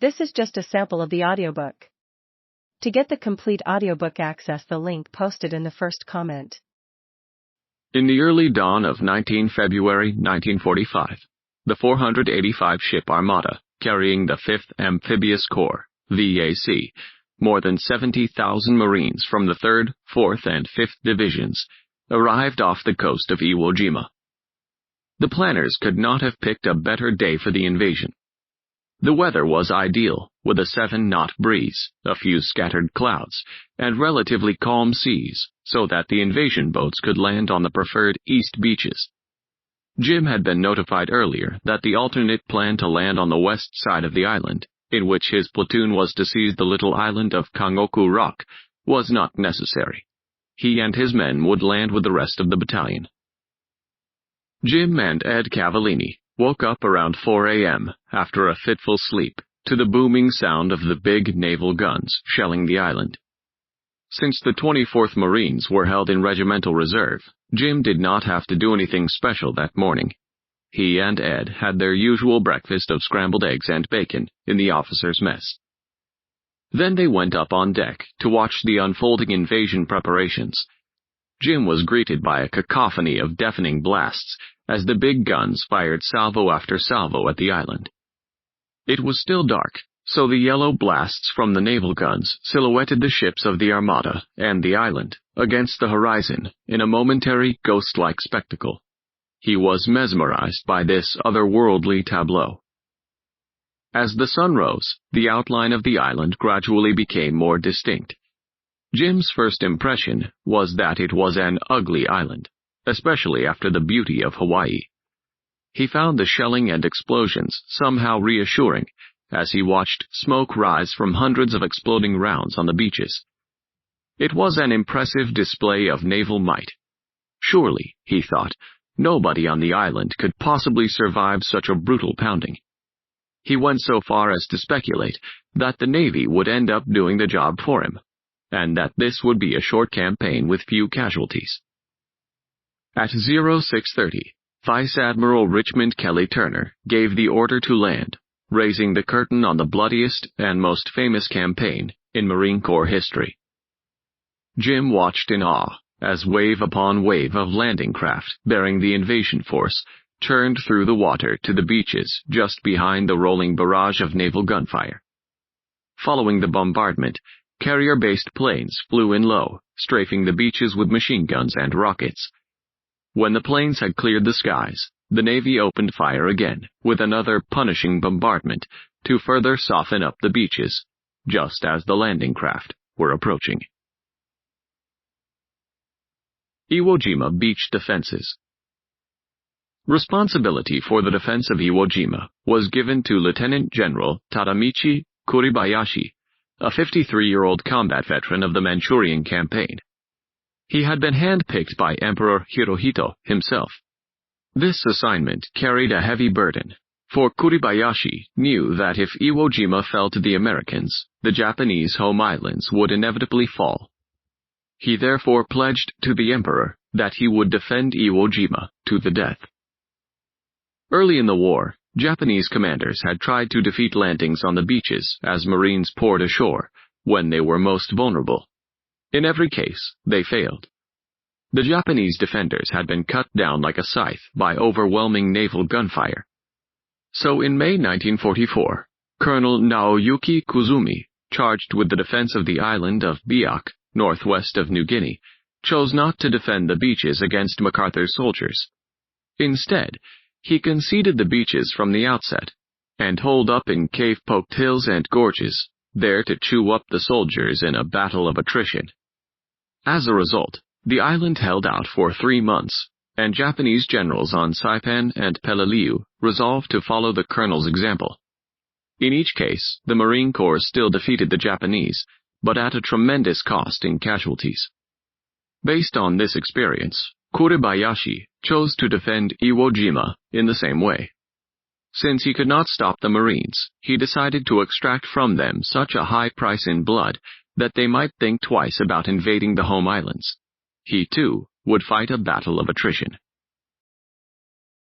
This is just a sample of the audiobook. To get the complete audiobook, access the link posted in the first comment. In the early dawn of February 1945, the 485-ship Armada, carrying the 5th Amphibious Corps, VAC, more than 70,000 Marines from the 3rd, 4th, and 5th Divisions, arrived off the coast of Iwo Jima. The planners could not have picked a better day for the invasion. The weather was ideal, with a 7-knot breeze, a few scattered clouds, and relatively calm seas, so that the invasion boats could land on the preferred east beaches. Jim had been notified earlier that the alternate plan to land on the west side of the island, in which his platoon was to seize the little island of Kangoku Rock, was not necessary. He and his men would land with the rest of the battalion. Jim and Ed Cavallini woke up around 4 a.m. after a fitful sleep to the booming sound of the big naval guns shelling the island. Since the 24th Marines were held in regimental reserve, Jim did not have to do anything special that morning. He and Ed had their usual breakfast of scrambled eggs and bacon in the officers' mess. Then they went up on deck to watch the unfolding invasion preparations. Jim was greeted by a cacophony of deafening blasts as the big guns fired salvo after salvo at the island. It was still dark, so the yellow blasts from the naval guns silhouetted the ships of the Armada and the island against the horizon in a momentary ghost-like spectacle. He was mesmerized by this otherworldly tableau. As the sun rose, the outline of the island gradually became more distinct. Jim's first impression was that it was an ugly island, especially after the beauty of Hawaii. He found the shelling and explosions somehow reassuring as he watched smoke rise from hundreds of exploding rounds on the beaches. It was an impressive display of naval might. Surely, he thought, nobody on the island could possibly survive such a brutal pounding. He went so far as to speculate that the Navy would end up doing the job for him, and that this would be a short campaign with few casualties. At 06:30, Vice Admiral Richmond Kelly Turner gave the order to land, raising the curtain on the bloodiest and most famous campaign in Marine Corps history. Jim watched in awe as wave upon wave of landing craft bearing the invasion force churned through the water to the beaches just behind the rolling barrage of naval gunfire. Following the bombardment, carrier-based planes flew in low, strafing the beaches with machine guns and rockets. When the planes had cleared the skies, the Navy opened fire again with another punishing bombardment to further soften up the beaches, just as the landing craft were approaching. Iwo Jima Beach Defenses. Responsibility for the defense of Iwo Jima was given to Lieutenant General Tadamichi Kuribayashi, a 53-year-old combat veteran of the Manchurian campaign. He had been handpicked by Emperor Hirohito himself. This assignment carried a heavy burden, for Kuribayashi knew that if Iwo Jima fell to the Americans, the Japanese home islands would inevitably fall. He therefore pledged to the Emperor that he would defend Iwo Jima to the death. Early in the war, Japanese commanders had tried to defeat landings on the beaches as Marines poured ashore when they were most vulnerable. In every case, they failed. The Japanese defenders had been cut down like a scythe by overwhelming naval gunfire. So in May 1944, Colonel Naoyuki Kuzumi, charged with the defense of the island of Biak, northwest of New Guinea, chose not to defend the beaches against MacArthur's soldiers. Instead, he conceded the beaches from the outset, and holed up in cave-poked hills and gorges, there to chew up the soldiers in a battle of attrition. As a result, the island held out for 3 months, and Japanese generals on Saipan and Peleliu resolved to follow the colonel's example. In each case, the Marine Corps still defeated the Japanese, but at a tremendous cost in casualties. Based on this experience, Kuribayashi chose to defend Iwo Jima in the same way. Since he could not stop the Marines, he decided to extract from them such a high price in blood that they might think twice about invading the home islands. He, too, would fight a battle of attrition.